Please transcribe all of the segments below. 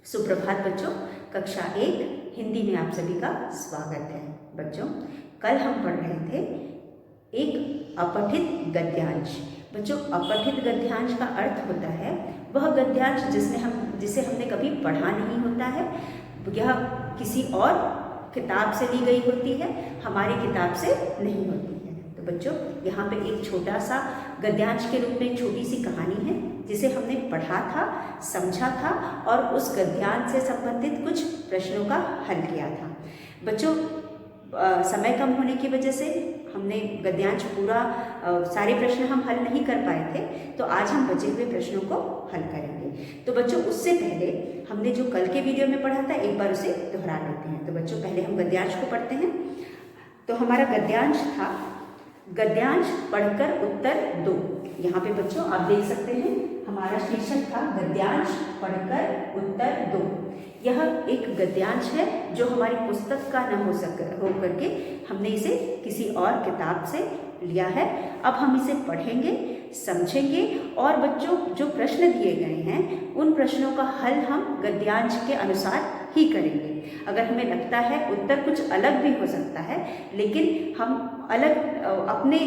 सुप्रभात बच्चों। कक्षा 1 हिंदी में आप सभी का स्वागत है। बच्चों, कल हम पढ़ रहे थे एक अपठित गद्यांश। बच्चों, अपठित गद्यांश का अर्थ होता है वह गद्यांश जिसे हमने कभी पढ़ा नहीं होता है। यह किसी और किताब से ली गई होती है, हमारी किताब से नहीं होती है। तो बच्चों, यहाँ पे एक छोटा सा गद्यांश के रूप में एक छोटी सी कहानी है जिसे हमने पढ़ा था, समझा था और उस गद्यांश से संबंधित कुछ प्रश्नों का हल किया था। बच्चों, समय कम होने की वजह से हमने गद्यांश पूरा सारे प्रश्न हम हल नहीं कर पाए थे, तो आज हम बचे हुए प्रश्नों को हल करेंगे। तो बच्चों, उससे पहले हमने जो कल के वीडियो में पढ़ा था एक बार उसे दोहरा लेते हैं। तो बच्चों, पहले हम गद्यांश को पढ़ते हैं। तो हमारा गद्यांश था, गद्यांश पढ़कर उत्तर दो। यहाँ पे बच्चों आप देख सकते हैं हमारा शीर्षक था गद्यांश पढ़कर उत्तर दो। यह एक गद्यांश है जो हमारी पुस्तक का न हो करके हमने इसे किसी और किताब से लिया है। अब हम इसे पढ़ेंगे, समझेंगे और बच्चों जो प्रश्न दिए गए हैं उन प्रश्नों का हल हम गद्यांश के अनुसार ही करेंगे। अगर हमें लगता है उत्तर कुछ अलग भी हो सकता है, लेकिन हम अलग अपने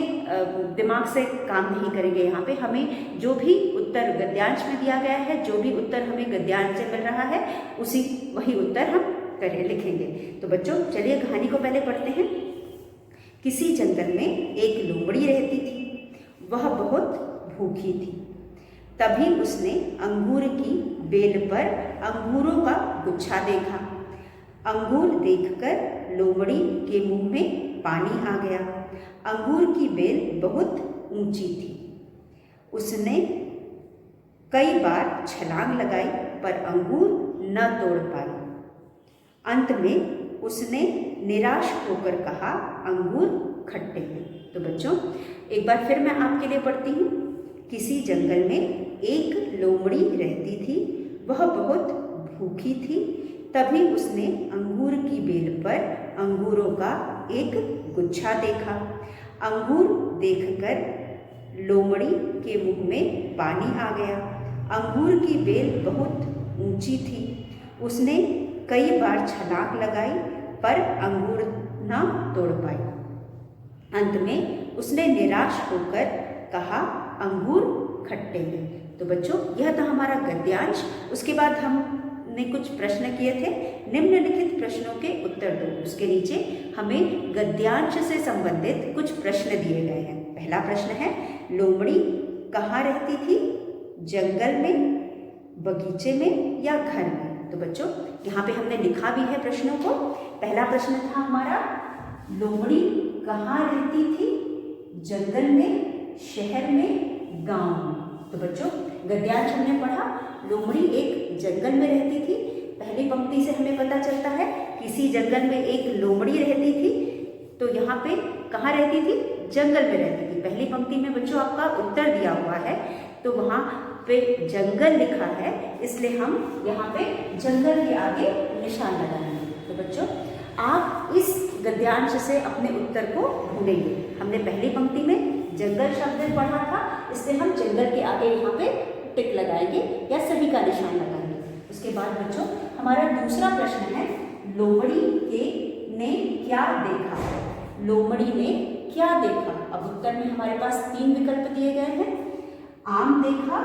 दिमाग से काम नहीं करेंगे। यहाँ पे हमें जो भी उत्तर गद्यांश में दिया गया है, जो भी उत्तर हमें गद्यांश से मिल रहा है, वही उत्तर हम लिखेंगे। तो बच्चों चलिए कहानी को पहले पढ़ते हैं। किसी जंगल में एक लोमड़ी रहती थी। वह बहुत भूखी थी। तभी उसने अंगूर की बेल पर अंगूरों का गुच्छा देखा। अंगूर देखकर लोमड़ी के मुंह में पानी आ गया। अंगूर की बेल बहुत ऊंची थी। उसने कई बार छलांग लगाई पर अंगूर न तोड़ पाई। अंत में उसने निराश होकर कहा, अंगूर खट्टे हैं। तो बच्चों एक बार फिर मैं आपके लिए पढ़ती हूँ। किसी जंगल में एक लोमड़ी रहती थी। वह बहुत भूखी थी। तभी उसने अंगूर की बेल पर अंगूरों का एक गुच्छा देखा। अंगूर देखकर लोमड़ी के मुंह में पानी आ गया। अंगूर की बेल बहुत ऊंची थी। उसने कई बार छलांग लगाई पर अंगूर न तोड़ पाई। अंत में उसने निराश होकर कहा, अंगूर खट्टे हैं। तो बच्चों यह था हमारा गद्यांश। उसके बाद हमने कुछ प्रश्न किए थे। निम्नलिखित प्रश्नों के उत्तर दो। उसके नीचे हमें गद्यांश से संबंधित कुछ प्रश्न दिए गए हैं। पहला प्रश्न है, लोमड़ी कहाँ रहती थी? जंगल में, बगीचे में या घर में? तो बच्चों यहाँ पे हमने लिखा भी है प्रश्नों को। पहला प्रश्न था हमारा, लोमड़ी कहाँ रहती थी? जंगल में, शहर में, गांव में? तो बच्चों गद्यांश हमने पढ़ा, लोमड़ी एक जंगल में रहती थी। पहली पंक्ति से हमें पता चलता है किसी जंगल में एक लोमड़ी रहती थी। तो यहाँ पे कहाँ रहती थी? जंगल में रहती थी। पहली पंक्ति में बच्चों आपका उत्तर दिया हुआ है, तो वहाँ पे जंगल लिखा है, इसलिए हम यहाँ पे जंगल के आगे निशान लगाएंगे। तो बच्चों आप इस गद्यांश से अपने उत्तर को ढूंढेंगे। हमने पहली पंक्ति में जंगल शब्द पढ़ा था, इसलिए हम जंगल के आगे यहाँ पे टिक लगाएंगे या सही का निशान लगाएंगे। उसके बाद बच्चों हमारा दूसरा प्रश्न है, लोमड़ी ने क्या देखा? लोमड़ी ने क्या देखा? अब उत्तर में हमारे पास 3 विकल्प दिए गए हैं। आम देखा,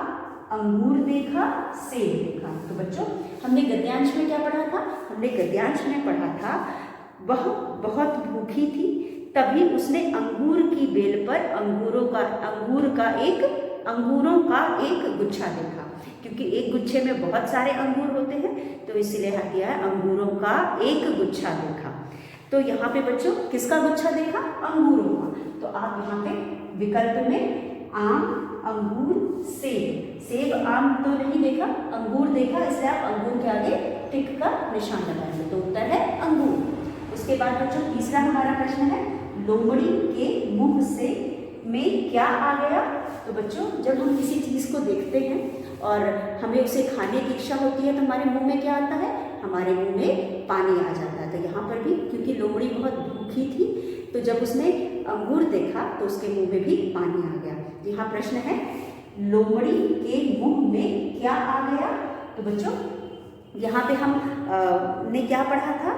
अंगूर देखा, सेब देखा। तो बच्चों हमने गद्यांश में क्या पढ़ा था? हमने गद्यांश में पढ़ा था वह बहुत भूखी थी। तभी उसने अंगूर की बेल पर अंगूरों का एक गुच्छा देखा। क्योंकि एक गुच्छे में बहुत सारे अंगूर होते हैं, तो इसलिए दिया है अंगूरों का एक गुच्छा देखा। तो यहाँ पे बच्चों किसका गुच्छा देखा? अंगूरों का। तो आप यहाँ पे विकल्प में आम, अंगूर, सेब, आम तो नहीं देखा, अंगूर देखा, इसलिए आप अंगूर के आगे टिक का निशान लगाएंगे। तो उत्तर है अंगूर। उसके बाद बच्चों तीसरा हमारा प्रश्न है, लोमड़ी के मुंह में क्या आ गया? तो बच्चों जब हम किसी चीज़ को देखते हैं और हमें उसे खाने की इच्छा होती है, तो हमारे मुंह में क्या आता है? हमारे मुंह में पानी आ जाता है। तो यहाँ पर भी क्योंकि लोमड़ी बहुत भूखी थी, तो जब उसने अंगूर देखा तो उसके मुंह में भी पानी आ गया। यहाँ प्रश्न है, लोमड़ी के मुंह में क्या आ गया? तो बच्चों यहाँ पे हम ने क्या पढ़ा था,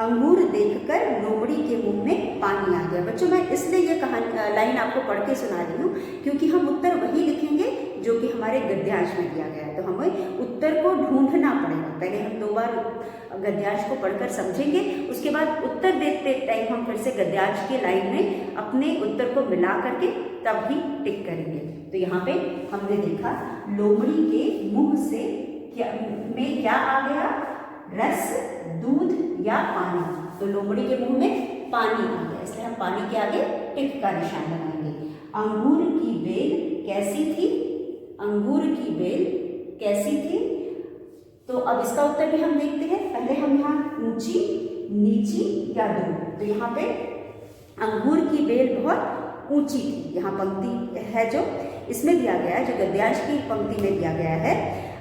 अंगूर देखकर लोमड़ी के मुंह में पानी आ गया। बच्चों मैं इसलिए ये कहानी लाइन आपको पढ़ के सुना रही हूँ क्योंकि हम उत्तर वही लिखेंगे जो कि हमारे गद्यांश में दिया गया है, तो हमें उत्तर को ढूंढना पड़ेगा। पहले हम 2 बार गद्यांश को पढ़कर समझेंगे, उसके बाद उत्तर देखते टाइम हम फिर से गद्यांश की लाइन में अपने उत्तर को मिला करके तब ही टिक करेंगे। तो यहाँ पे हमने देखा लोमड़ी के मुंह से क्या आ गया, रस, दूध या पानी। तो लोमड़ी के मुंह में पानी आ गया, इसलिए हम पानी के आगे टिक का निशान लगाएंगे। अंगूर की बेल कैसी थी, अंगूर की बेल कैसी थी। तो अब इसका उत्तर भी हम देखते हैं। पहले हम यहाँ ऊंची, नीची या दूर। तो यहाँ पे अंगूर की बेल बहुत ऊंची थी। यहाँ पंक्ति है जो इसमें दिया गया है, जो गद्यांश की पंक्ति में दिया गया है,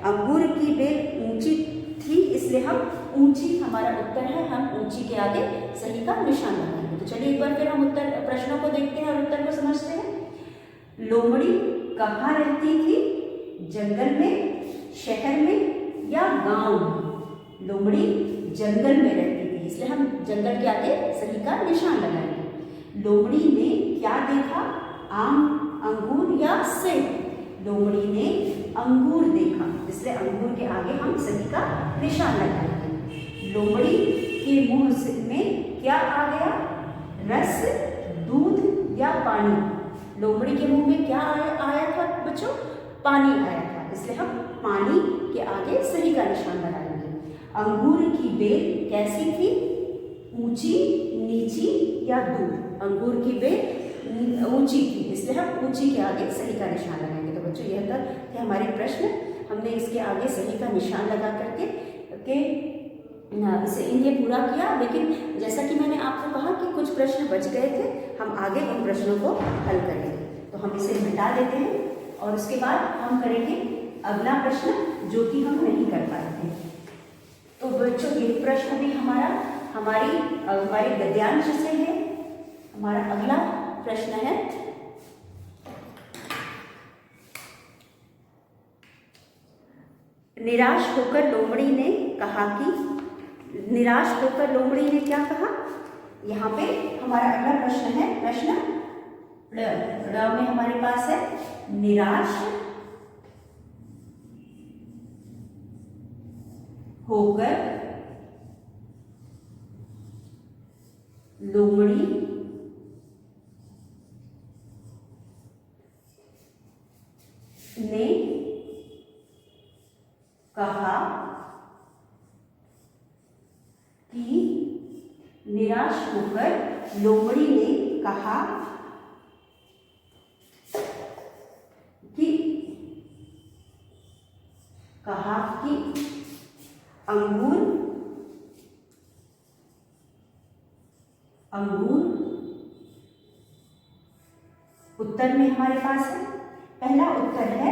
अंगूर की बेल ऊंची थी, इसलिए हम ऊंची हमारा उत्तर है, हम ऊंची के आगे सही का निशान लगाएंगे। तो चलिए एक बार फिर हम उत्तर प्रश्नों को देखते हैं और उत्तर को समझते हैं। लोमड़ी कहाँ रहती थी, जंगल में, शहर में या गांव में। लोमड़ी जंगल में रहती थी, इसलिए हम जंगल के आगे सही का निशान लगाएंगे। लोमड़ी ने क्या देखा, आम, अंगूर या सेब। लोमड़ी ने अंगूर देखा, इसलिए अंगूर के आगे हम सही का निशान लगाएंगे। लोमड़ी के मुंह में क्या आ गया, रस, दूध या पानी। लोमड़ी के मुंह में क्या आया था बच्चों, पानी आया था, इसलिए हम पानी के आगे सही का निशान लगाएंगे। अंगूर की बेल कैसी थी, ऊंची, नीची या दूर। अंगूर की बेल ऊंची थी, इसलिए हम ऊंची के आगे सही का निशान लगाएंगे। तो बच्चों यह थे हमारे प्रश्न। हमने इसके आगे सही का निशान लगा करके इसे इन्हें पूरा किया, लेकिन जैसा कि मैंने आपको कहा कि कुछ प्रश्न बच गए थे, हम आगे उन प्रश्नों को हल करेंगे। तो हम इसे मिटा देते हैं और उसके बाद हम करेंगे अगला प्रश्न जो कि हम नहीं कर पाए थे। तो बच्चों ये प्रश्न भी हमारे गद्यांश से है। हमारा अगला प्रश्न है, निराश होकर लोमड़ी ने कहा कि, निराश होकर लोमड़ी ने क्या कहा। यहाँ पे हमारा अगला प्रश्न है, प्रश्न ड में हमारे पास है निराश होकर लोमड़ी ने कहा कि, निराश होकर लोमड़ी ने कहा कि अंगूर उत्तर में हमारे पास है। पहला उत्तर है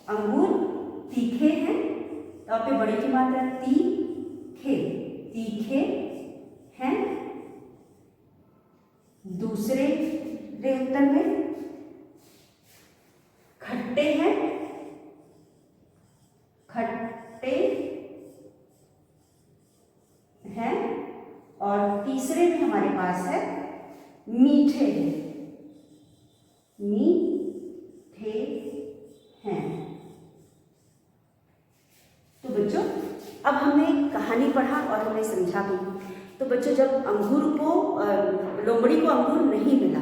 अंगूर तीखे हैं, तो आप पे बड़ी की मात्रा तीखे हैं। दूसरे उत्तर में खट्टे हैं, और तीसरे में हमारे पास है मीठे हैं। तो बच्चों अब हमने कहानी पढ़ा और हमने समझा भी। तो बच्चों जब लोमड़ी को अंगूर नहीं मिला,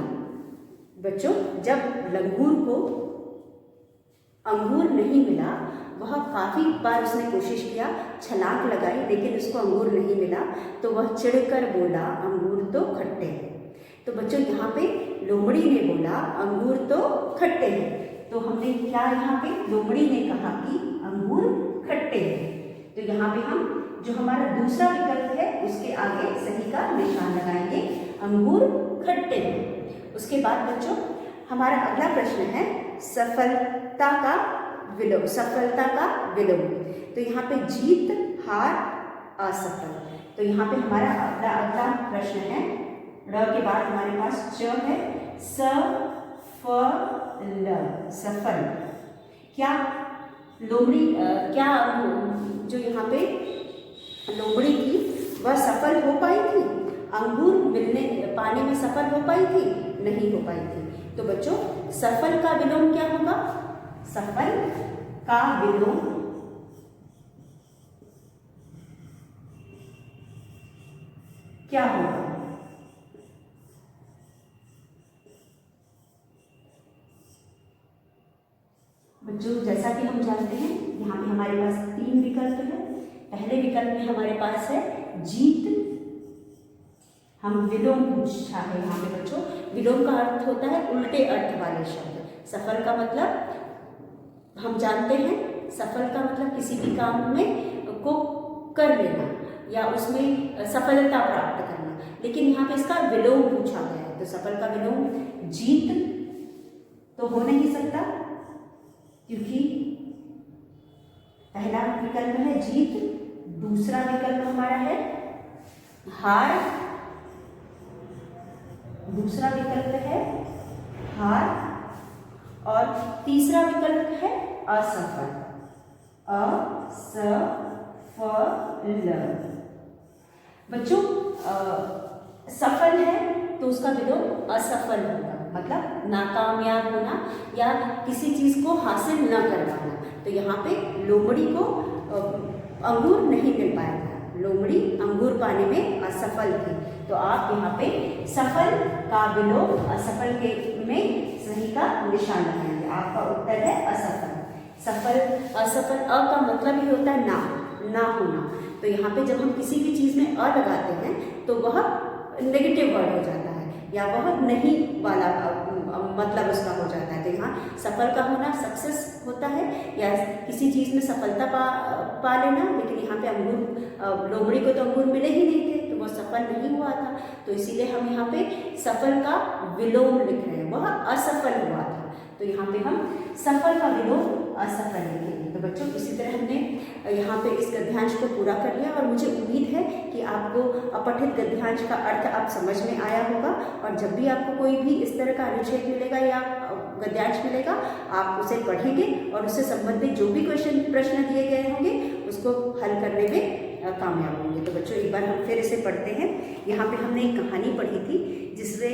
बच्चों जब लंगूर को अंगूर नहीं मिला, वह काफ़ी बार उसने कोशिश किया, छलांग लगाई, लेकिन उसको अंगूर नहीं मिला, तो वह चिढ़कर बोला अंगूर तो खट्टे हैं। तो बच्चों यहाँ पे लोमड़ी ने बोला अंगूर तो खट्टे हैं, तो हमने क्या यहाँ पे लोमड़ी ने कहा कि अंगूर खट्टे हैं। तो यहाँ पे हम जो हमारा दूसरा विकल्प है उसके आगे सही का निशान लगाएंगे, अंगूर खट्टे हैं। उसके बाद बच्चों हमारा अगला प्रश्न है सफलता का विलोम। तो यहाँ पे जीत, हार, असफल। तो यहाँ पे हमारा अगला प्रश्न है, ड़ के बाद हमारे पास च है, सफल। क्या लोमड़ी क्या जो यहाँ पे लोमड़ी थी वह सफल हो पाई थी, अंगूर पाने में सफल हो पाई थी? नहीं हो पाई थी। तो बच्चों सफल का विलोम क्या होगा? सफल का विलोम क्या होगा? बच्चों जैसा कि हम जानते हैं यहाँ पे हमारे पास 3 विकल्प है। पहले विकल्प में हमारे पास है जीत। हम विलोम पूछा है यहाँ पे बच्चों। विलोम का अर्थ होता है उल्टे अर्थ वाले शब्द। सफल का मतलब हम जानते हैं, सफल का मतलब किसी भी काम में को कर लेना या उसमें सफलता प्राप्त करना, लेकिन यहाँ पे इसका विलोम पूछा गया है। तो सफल का विलोम जीत तो हो नहीं सकता, क्योंकि पहला विकल्प है जीत, दूसरा विकल्प हमारा है हार, दूसरा विकल्प है हार, और तीसरा विकल्प है असफल। बच्चों सफल है तो उसका विलोम असफल होगा, मतलब नाकामयाब होना या किसी चीज को हासिल न कर पाना। तो यहाँ पे लोमड़ी को अंगूर नहीं मिल पाया था, लोमड़ी अंगूर पाने में असफल थी। तो आप यहाँ पे सफल का विलोम असफल के में सही का निशान लगाएंगे। आपका उत्तर है असफल। सफल असफल, अ का मतलब ही होता है ना होना। तो यहाँ पे जब हम किसी भी चीज में अ लगाते हैं तो वह नेगेटिव वर्ड हो जाता है या वह नहीं वाला मतलब उसका हो जाता है। तो यहाँ सफल का होना सक्सेस होता है या किसी चीज में सफलता पा लेना, लेकिन यहाँ पे अंगूर लोमड़ी को तो अंगूर मिले ही नहीं थे, तो वह सफल नहीं हुआ था। तो इसीलिए हम यहाँ पे सफल का विलोम लिख रहे हैं, वह असफल हुआ था। तो यहाँ पे हम सफल का विलोम असफल लिखेंगे। तो बच्चों इसी तरह हमने यहाँ पे इस गद्यांश को पूरा कर लिया और मुझे उम्मीद है कि आपको अपठित गद्यांश का अर्थ अब समझ में आया होगा। और जब भी आपको कोई भी इस तरह का अनुच्छेद मिलेगा या गद्यांश मिलेगा, आप उसे पढ़ेंगे और उससे संबंधित जो भी प्रश्न दिए गए होंगे उसको हल करने में कामयाब होंगे। तो बच्चों एक बार हम फिर इसे पढ़ते हैं। यहाँ पे हमने एक कहानी पढ़ी थी जिसमें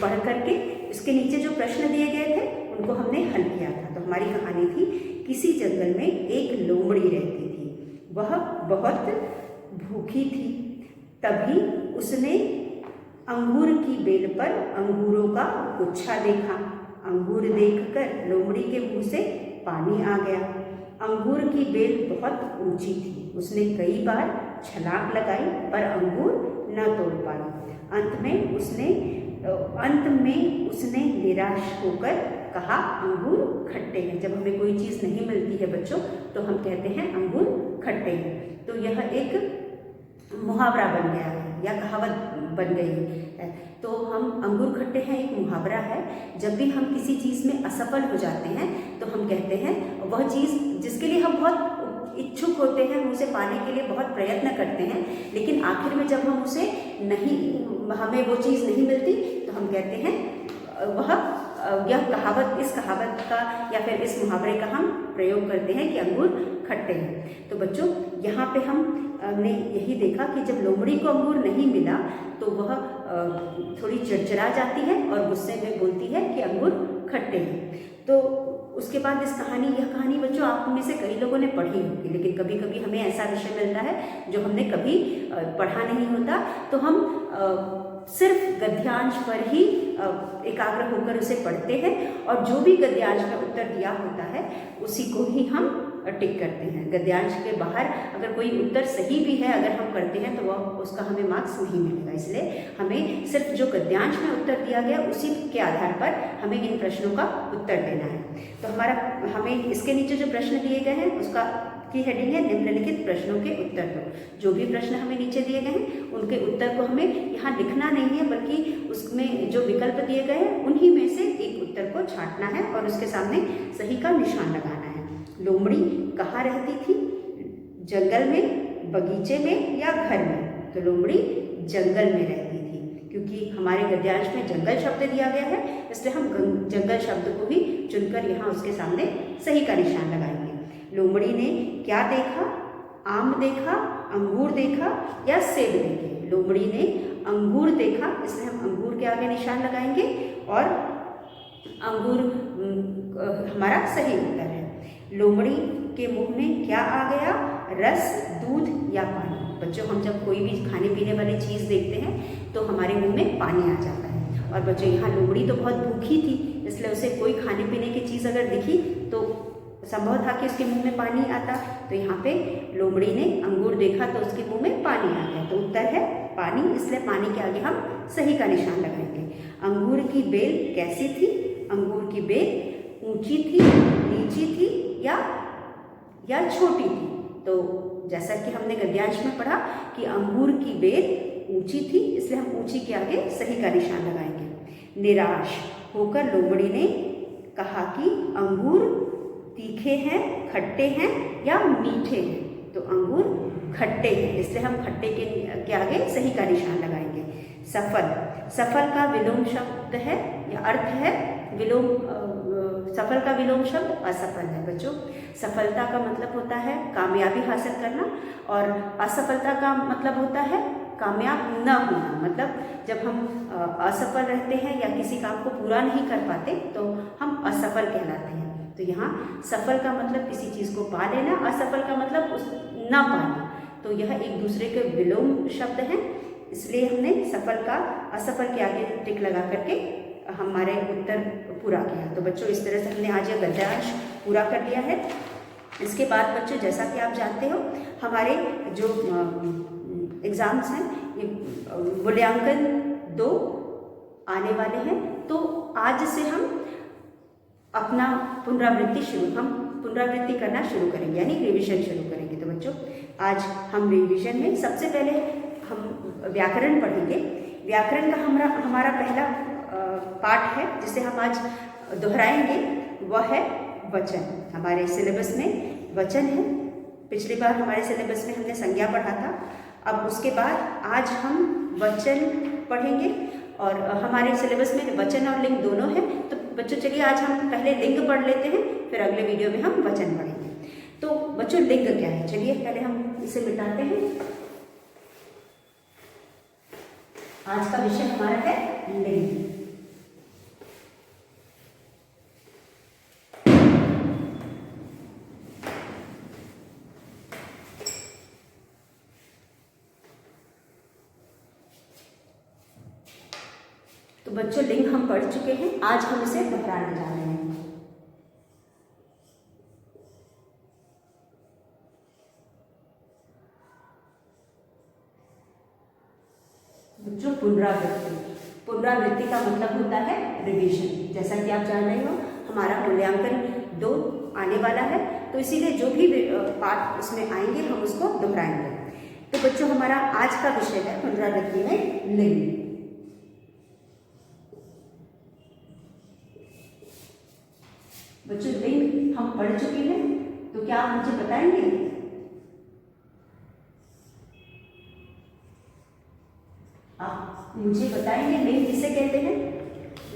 पढ़ करके इसके नीचे जो प्रश्न दिए गए थे उनको हमने हल किया था। तो हमारी कहानी थी, किसी जंगल में एक लोमड़ी रहती थी, वह बहुत भूखी थी। तभी उसने अंगूर की बेल पर अंगूरों का गुच्छा देखा। अंगूर देखकर लोमड़ी के मुंह से पानी आ गया। अंगूर की बेल बहुत ऊंची थी। उसने कई बार छलांग लगाई पर अंगूर न तोड़ पाई। अंत में उसने निराश होकर कहा, अंगूर खट्टे हैं। जब हमें कोई चीज़ नहीं मिलती है बच्चों तो हम कहते हैं अंगूर खट्टे हैं। तो यह एक मुहावरा बन गया है या कहावत बन गई है। तो हम अंगूर खट्टे हैं एक मुहावरा है। जब भी हम किसी चीज़ में असफल हो जाते हैं तो हम कहते हैं वह चीज़ जिसके लिए हम बहुत इच्छुक होते हैं, हम उसे पाने के लिए बहुत प्रयत्न करते हैं, लेकिन आखिर में जब हम उसे हमें वो चीज़ नहीं मिलती तो हम कहते हैं इस कहावत का या फिर इस मुहावरे का हम प्रयोग करते हैं कि अंगूर खट्टे हैं। तो बच्चों यहाँ पे हमने यही देखा कि जब लोमड़ी को अंगूर नहीं मिला तो वह थोड़ी चिड़चिड़ा जाती है और गुस्से में बोलती है कि अंगूर खट्टे हैं। तो उसके बाद यह कहानी बच्चों आप में से कई लोगों ने पढ़ी होगी, लेकिन कभी कभी हमें ऐसा विषय मिलता है जो हमने कभी पढ़ा नहीं होता, तो हम सिर्फ गद्यांश पर ही एकाग्र होकर उसे पढ़ते हैं और जो भी गद्यांश में उत्तर दिया होता है उसी को ही हम टिक करते हैं। गद्यांश के बाहर अगर कोई उत्तर सही भी है अगर हम करते हैं तो वह उसका हमें मार्क्स नहीं मिलेगा। इसलिए हमें सिर्फ जो गद्यांश में उत्तर दिया गया उसी के आधार पर हमें इन प्रश्नों का उत्तर देना है। तो हमें इसके नीचे जो प्रश्न दिए गए हैं उसका की हेडिंग है निम्नलिखित प्रश्नों के उत्तर दो। जो भी प्रश्न हमें नीचे दिए गए हैं उनके उत्तर को हमें यहाँ लिखना नहीं है, बल्कि उसमें जो विकल्प दिए गए हैं उन्हीं में से एक उत्तर को छांटना है और उसके सामने सही का निशान लगाना है। लोमड़ी कहाँ रहती थी? जंगल में, बगीचे में या घर में? तो लोमड़ी जंगल में रहती थी, क्योंकि हमारे गद्यांश में जंगल शब्द दिया गया है, इसलिए हम जंगल शब्द को ही चुनकर यहाँ उसके सामने सही का निशान लगाएंगे। लोमड़ी ने क्या देखा? आम देखा, अंगूर देखा या सेब देखे? लोमड़ी ने अंगूर देखा, इसलिए हम अंगूर के आगे निशान लगाएंगे और अंगूर हमारा सही उत्तर है। लोमड़ी के मुंह में क्या आ गया? रस, दूध या पानी। बच्चों, हम जब कोई भी खाने पीने वाली चीज़ देखते हैं तो हमारे मुंह में पानी आ जाता है। और बच्चों, यहाँ लोमड़ी तो बहुत भूखी थी, इसलिए उसे कोई खाने पीने की चीज़ अगर दिखी तो संभव था कि उसके मुंह में पानी आता। तो यहाँ पे लोमड़ी ने अंगूर देखा तो उसके मुंह में पानी आ गया, तो उत्तर है पानी, इसलिए पानी के आगे हम सही का निशान लगाएंगे। अंगूर की बेल कैसी थी? अंगूर की बेल ऊंची थी, नीची थी या छोटी थी? तो जैसा कि हमने गद्यांश में पढ़ा कि अंगूर की बेल ऊंची थी, इसलिए हम ऊंची के आगे सही का निशान लगाएंगे। निराश होकर लोमड़ी ने कहा कि अंगूर तीखे हैं, खट्टे हैं या मीठे हैं? तो अंगूर खट्टे हैं, इसलिए हम खट्टे के आगे सही का निशान लगाएंगे। सफल का विलोम शब्द है या अर्थ है विलोम, सफल का विलोम शब्द असफल है। बच्चों, सफलता का मतलब होता है कामयाबी हासिल करना और असफलता का मतलब होता है कामयाब न होना। मतलब जब हम असफल रहते हैं या किसी काम को पूरा नहीं कर पाते तो हम असफल कहलाते हैं। तो यहाँ सफल का मतलब किसी चीज़ को पा लेना, असफल का मतलब उस ना पाना। तो यह एक दूसरे के विलोम शब्द हैं, इसलिए हमने सफल का असफल के आगे टिक लगा करके हमारे उत्तर पूरा किया। तो बच्चों, इस तरह से हमने आज यह गद्यांश पूरा कर दिया है। इसके बाद बच्चों, जैसा कि आप जानते हो, हमारे जो एग्ज़ाम्स हैं ये मूल्यांकन 2 आने वाले हैं। तो आज से हम अपना पुनरावृत्ति करना शुरू करेंगे, यानी रिवीजन शुरू करेंगे। तो बच्चों, आज हम रिवीजन में सबसे पहले हम व्याकरण पढ़ेंगे। व्याकरण का हमारा पहला पाठ है जिसे हम आज दोहराएंगे, वह है वचन। हमारे सिलेबस में वचन है। पिछली बार हमारे सिलेबस में हमने संज्ञा पढ़ा था। अब उसके बाद आज हम वचन पढ़ेंगे और हमारे सिलेबस में वचन और लिंग दोनों हैं। तो बच्चों, चलिए आज हम पहले लिंग पढ़ लेते हैं, फिर अगले वीडियो में हम वचन पढ़ेंगे। तो बच्चों, लिंग क्या है? चलिए पहले हम इसे मिटाते हैं। आज का विषय हमारा है लिंग। तो बच्चों, लिंग हम पढ़ चुके हैं, आज हम इसे दोहराने जा रहे हैं। बच्चों, पुनरावृत्ति का मतलब होता है रिवीजन। जैसा कि आप जान रहे हो, हमारा मूल्यांकन 2 आने वाला है, तो इसीलिए जो भी पाठ उसमें आएंगे हम उसको दोहराएंगे। तो बच्चों, हमारा आज का विषय है पुनरावृत्ति में लिंग। बच्चों, लिंग हम पढ़ चुके हैं, तो क्या आप मुझे बताएंगे मुझे बताएंगे लिंग किसे कहते हैं?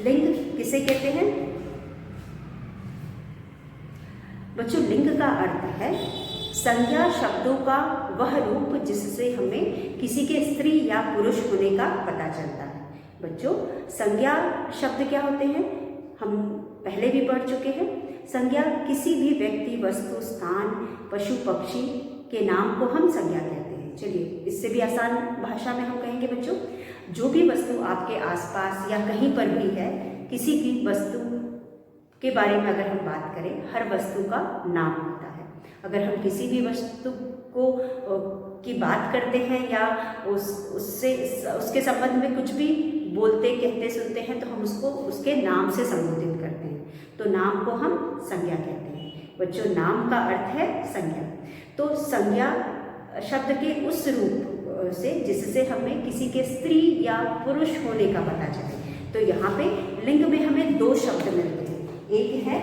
लिंग किसे कहते हैं? बच्चों, लिंग का अर्थ है संज्ञा शब्दों का वह रूप जिससे हमें किसी के स्त्री या पुरुष होने का पता चलता है। बच्चों, संज्ञा शब्द क्या होते हैं हम पहले भी पढ़ चुके हैं। संज्ञा किसी भी व्यक्ति, वस्तु, स्थान, पशु, पक्षी के नाम को हम संज्ञा कहते हैं। चलिए, इससे भी आसान भाषा में हम कहेंगे बच्चों, जो भी वस्तु आपके आसपास या कहीं पर भी है, किसी भी वस्तु के बारे में अगर हम बात करें, हर वस्तु का नाम होता है। अगर हम किसी भी वस्तु की बात करते हैं या उसके संबंध में कुछ भी बोलते, कहते, सुनते हैं, तो हम उसको उसके नाम से संबोधित करते हैं। तो नाम को हम संज्ञा कहते हैं। बच्चों, नाम का अर्थ है संज्ञा। तो संज्ञा शब्द के उस रूप से जिससे हमें किसी के स्त्री या पुरुष होने का पता चले। तो यहाँ पे लिंग में हमें 2 शब्द मिलते हैं, एक है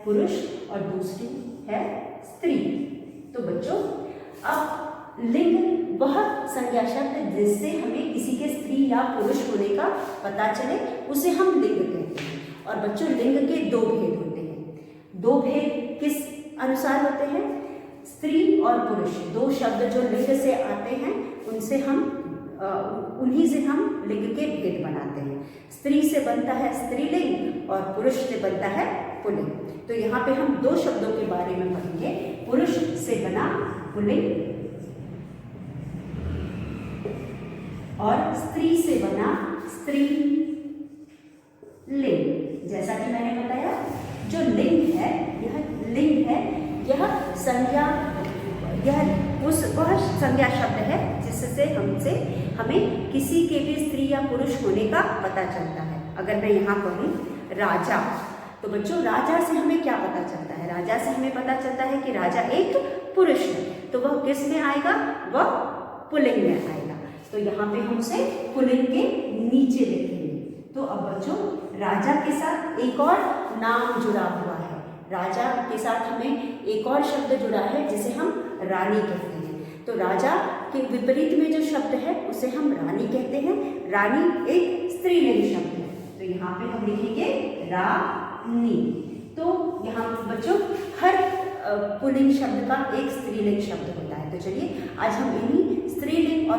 पुरुष और दूसरी है स्त्री। तो बच्चों, अब लिंग वह संज्ञा शब्द जिससे हमें किसी के स्त्री या पुरुष होने का पता चले, उसे हम लिंग कहते हैं। और बच्चों लिंग के दो भेद होते हैं। दो भेद किस अनुसार होते हैं? स्त्री और पुरुष, दो शब्द जो लिंग से आते हैं उनसे हम उन्हीं से हम लिंग के भेद बनाते हैं। स्त्री से बनता है स्त्रीलिंग और पुरुष से बनता है पुल्लिंग। तो यहाँ पे हम दो शब्दों के बारे में पढ़ेंगे। पुरुष से बना पुल्लिंग और स्त्री से बना स्त्रीलिंग। जैसा कि मैंने बताया, जो लिंग है, यह लिंग है, यह संज्ञा, वह संज्ञा शब्द है जिससे हमें किसी के भी स्त्री या पुरुष होने का पता चलता है। अगर मैं यहाँ पढ़ूँ राजा, तो बच्चों राजा से हमें क्या पता चलता है? राजा से हमें पता चलता है कि राजा एक पुरुष है, तो वह किस में आएगा? वह पुल्लिंग में आएगा। तो यहाँ पे हम उसे पुल्लिंग के नीचे लिखेंगे। तो अब बच्चों राजा के साथ एक और नाम जुड़ा हुआ है। राजा के साथ हमें एक और शब्द जुड़ा है जिसे हम रानी कहते हैं। तो राजा के विपरीत में जो शब्द है उसे हम रानी कहते हैं। रानी एक स्त्रीलिंग शब्द है, तो यहाँ पे हम लिखेंगे रानी। तो यहाँ बच्चों हर पुल्लिंग शब्द का एक स्त्रीलिंग शब्द होता है। तो चलिए आज हम इन्हीं स्त्रीलिंग और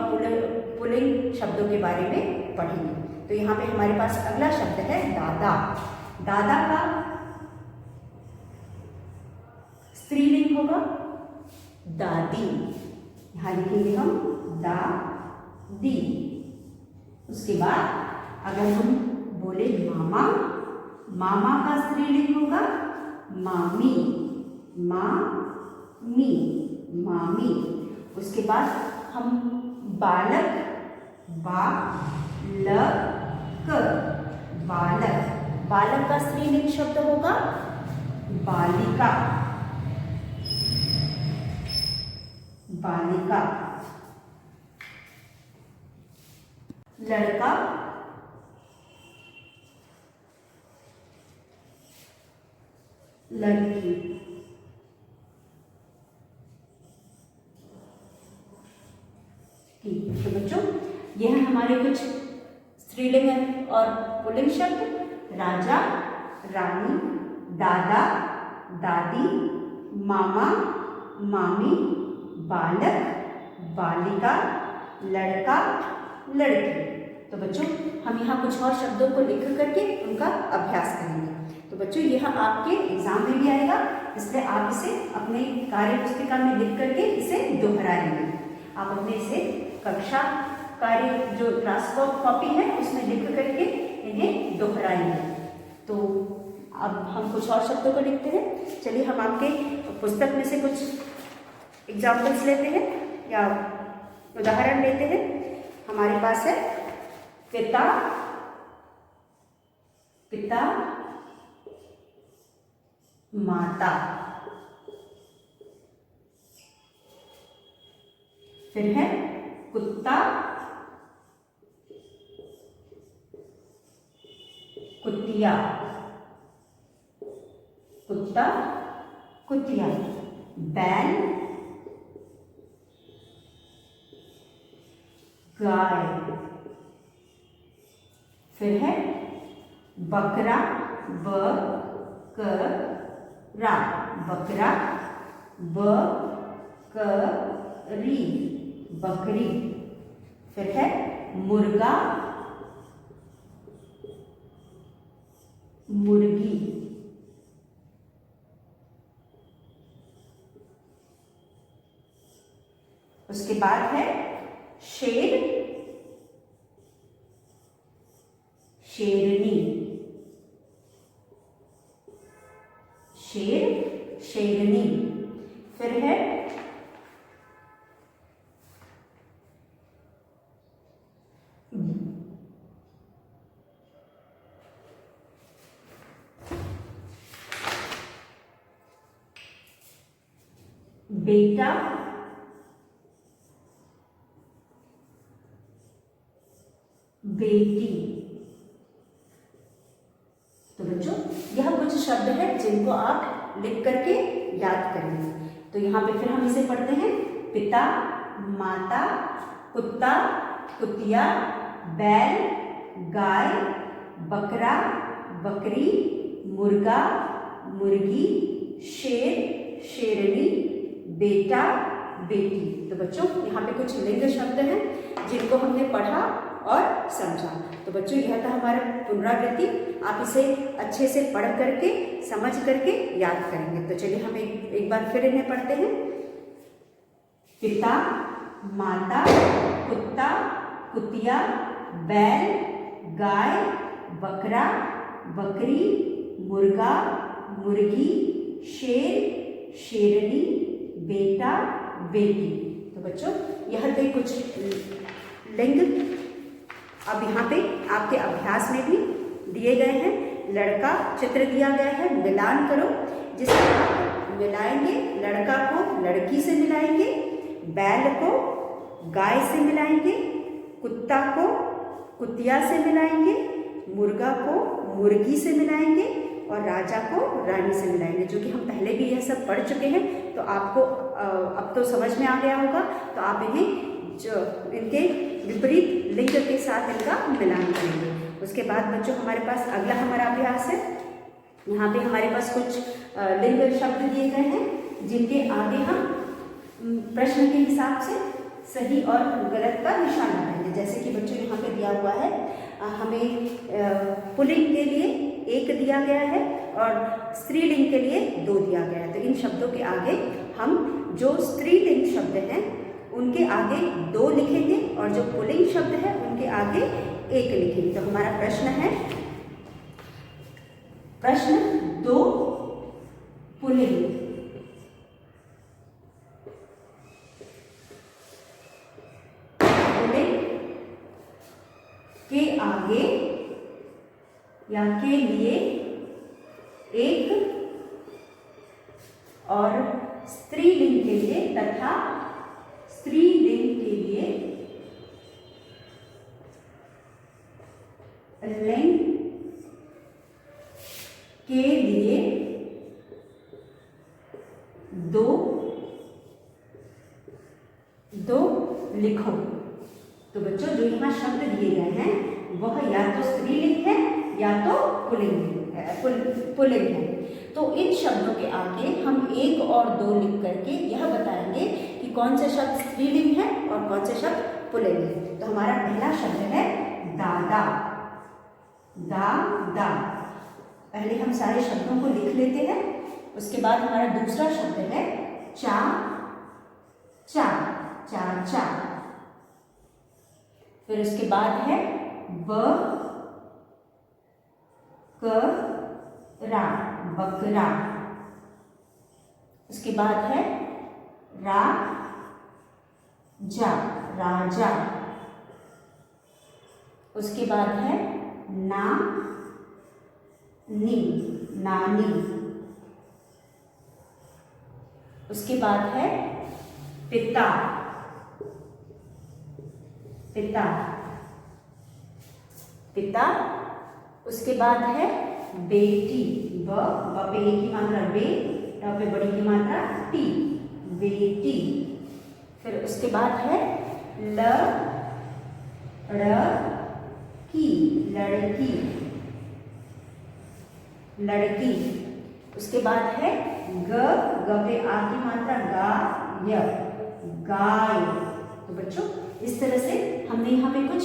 पुल्लिंग शब्दों के बारे में पढ़ेंगे। तो यहाँ पे हमारे पास अगला शब्द है दादा। दादा का स्त्रीलिंग होगा दादी। यहाँ लिखेंगे हम दादी। उसके बाद अगर हम बोले मामा, मामा का स्त्रीलिंग होगा मामी। मामी, मामी। उसके बाद हम बालक, बालक, बालक। बालक का स्त्रीलिंग शब्द होगा बालिका। बालिका। लड़का, लड़की। ठीक, तो बच्चों यह है हमारे कुछ स्त्रीलिंग और पुल्लिंग शब्द। राजा, रानी, दादा, दादी, मामा, मामी, बालक, बालिका, लड़का, लड़की। तो बच्चों हम यहाँ कुछ और शब्दों को लिख करके उनका अभ्यास करेंगे। तो बच्चों यह आपके एग्जाम में भी आएगा, इसलिए आप इसे अपने कार्य पुस्तिका में लिख करके इसे दोहराएंगे। आप अपने इसे कक्षा कार्य जो क्लास कॉपी है उसमें लिख करके इन्हें दोहराएंगे। तो अब हम कुछ और शब्दों को लिखते हैं। चलिए हम आपके पुस्तक में से कुछ एग्जाम्पल्स लेते हैं या उदाहरण लेते हैं। हमारे पास है पिता, पिता, माता। फिर है कुत्ता, कुतिया। कुत्ता, कुतिया। बैल, गाय। फिर है बकरा, बकरा, बकरा, बकरी, बकरी। फिर है मुर्गा, मुर्गी। उसके बाद है शेर, शेरनी। शेर, शेरनी। फिर है बेटा, बेटी। तो बच्चों यह कुछ शब्द है जिनको आप लिख करके याद करेंगे। तो यहाँ पे फिर हम इसे पढ़ते हैं। पिता, माता, कुत्ता, कुतिया, बैल, गाय, बकरा, बकरी, मुर्गा, मुर्गी, शेर, शेरनी, बेटा, बेटी। तो बच्चों यहाँ पे कुछ लिंग शब्द हैं जिनको हमने पढ़ा और समझा। तो बच्चों यह था हमारा पुनरावृत्ति। आप इसे अच्छे से पढ़ करके समझ करके याद करेंगे। तो चलिए हम एक बार फिर इन्हें पढ़ते हैं। पिता, माता, कुत्ता, कुतिया, बैल, गाय, बकरा, बकरी, मुर्गा, मुर्गी, शेर, शेरनी, बेटा, बेटी। तो बच्चों यह थे कुछ लिंग। अब यहाँ पे आपके अभ्यास में भी दिए गए हैं। लड़का चित्र दिया गया है, मिलान करो, जिससे आप मिलाएंगे। लड़का को लड़की से मिलाएंगे, बैल को गाय से मिलाएंगे, कुत्ता को कुतिया से मिलाएंगे, मुर्गा को मुर्गी से मिलाएंगे और राजा को रानी से मिलाएंगे। जो कि हम पहले भी यह सब पढ़ चुके हैं, तो आपको अब तो समझ में आ गया होगा। तो आप इन्हें जो इनके विपरीत लिंग के साथ इनका मिलान करेंगे। उसके बाद बच्चों हमारे पास अगला हमारा अभ्यास है। यहाँ पे हमारे पास कुछ लिंग शब्द दिए गए हैं जिनके आगे हम प्रश्न के हिसाब से सही और गलत का निशान लगाएंगे। जैसे कि बच्चों यहाँ पे दिया हुआ है, हमें पुल्लिंग के लिए 1 दिया गया है और स्त्रीलिंग के लिए 2 दिया गया है। तो इन शब्दों के आगे हम जो स्त्रीलिंग शब्द हैं उनके आगे 2 लिखेंगे और जो पुल्लिंग शब्द है उनके आगे 1 लिखेंगे। तो हमारा प्रश्न है, प्रश्न 2 पुल्लिंग। पुल्लिंग के आगे या के लिए 1 और स्त्रीलिंग के लिए तथा स्त्रीलिंग के लिए लिंग के लिए 2 लिखो। तो बच्चों जो यहाँ शब्द दिए गए हैं वह या तो स्त्रीलिंग है या तो पुल्लिंग है। तो इन शब्दों के आगे हम 1 और 2 लिख करके यह बताएंगे कि कौन से शब्द स्त्रीलिंग है और कौन से शब्द पुल्लिंग है। तो हमारा पहला शब्द है दादा। दादा। पहले हम सारे शब्दों को लिख लेते हैं। उसके बाद हमारा दूसरा शब्द है चा चा चाचा। फिर उसके बाद है बकरा बकरा। उसके बाद है राजा राजा। उसके बाद है नानी नानी। उसके बाद है पिता पिता पिता। उसके बाद है बेटी। ब पे की मात्रा बे, ट पे बड़ी की मात्रा टी, बेटी। फिर उसके बाद है लड़की लड़की लड़की। उसके बाद है ग पे आ की मात्रा गा य गाय। तो बच्चों इस तरह से हमने यहाँ पे कुछ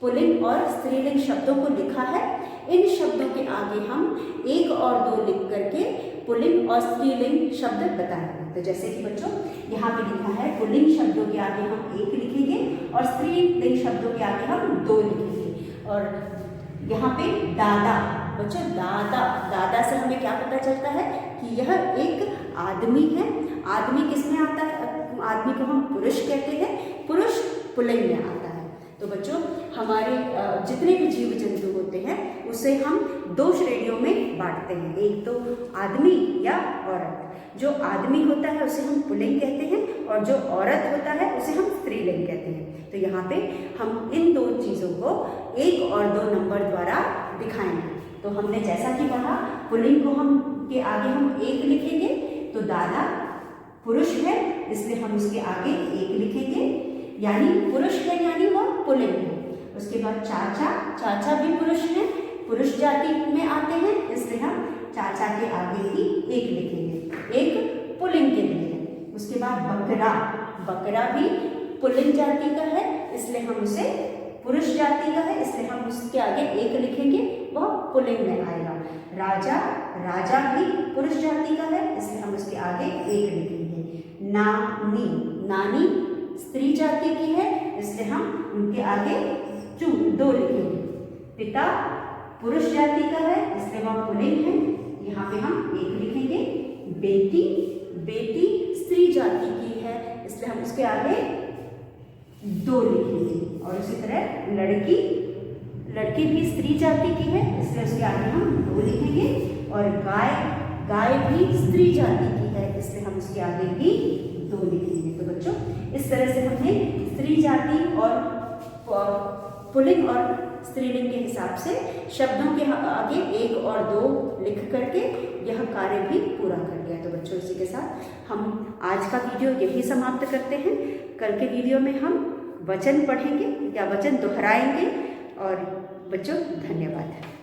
पुल्लिंग और स्त्रीलिंग शब्दों को लिखा है। इन शब्दों के आगे हम 1 और 2 लिख करके पुल्लिंग और स्त्रीलिंग शब्द बताएंगे। तो जैसे कि बच्चों यहाँ पे लिखा है पुल्लिंग शब्दों के आगे हम 1 लिखेंगे और स्त्रीलिंग शब्दों के आगे हम 2 लिखेंगे। और यहाँ पे दादा। बच्चों दादा, दादा से हमें क्या पता चलता है कि यह एक आदमी है। आदमी किसमें आता है? आदमी को हम पुरुष कहते हैं, पुरुष पुल्लिंग में आता है। तो बच्चों हमारे जितने भी जीव जंतु होते हैं उसे हम 2 श्रेणियों में बांटते हैं। एक तो आदमी या औरत। जो आदमी होता है उसे हम पुल्लिंग कहते हैं और जो औरत होता है उसे हम स्त्रीलिंग कहते हैं। तो यहाँ पे हम इन 2 चीज़ों को 1 और 2 नंबर द्वारा दिखाएंगे। तो हमने जैसा कि पढ़ा, पुल्लिंग को हम के आगे हम 1 लिखेंगे। तो दादा पुरुष है इसलिए हम उसके आगे 1 लिखेंगे, यानी पुरुष है यानी वह पुल्लिंग है। उसके बाद चाचा, चाचा भी पुरुष है पुरुष जाति में आते हैं, इसलिए हम चाचा के आगे ही एक लिखेंगे, एक पुल्लिंग के लिए है। उसके बाद बकरा, बकरा भी पुल्लिंग जाति का है, इसलिए हम उसे पुरुष जाति का है, इसलिए हम उसके आगे एक लिखेंगे, वह पुल्लिंग में आएगा। राजा, राजा भी पुरुष जाति का है, इसलिए हम उसके आगे एक लिखेंगे। नानी, नानी स्त्री जाति की है, इसलिए हम उनके आगे दो लिखेंगे। पिता पुरुष जाति का है, इसलिए वह पुल्लिंग है, यहाँ पे हम एक लिखेंगे। बेटी, बेटी स्त्री जाति की है, इसलिए हम उसके आगे दो लिखेंगे। और इसी तरह लड़की, लड़की भी स्त्री जाति की है, इसलिए उसके आगे हम दो लिखेंगे। और गाय, गाय भी स्त्री जाति की है, इसलिए हम उसके आगे भी दो लिखेंगे। तो बच्चों इस तरह से हमने स्त्री जाति और पुल्लिंग और स्त्रीलिंग के हिसाब से शब्दों के आगे एक और दो लिख करके यह कार्य भी पूरा कर लिया। तो बच्चों इसी के साथ हम आज का वीडियो यही समाप्त करते हैं। कल के वीडियो में हम वचन पढ़ेंगे या वचन दोहराएंगे। और बच्चों धन्यवाद।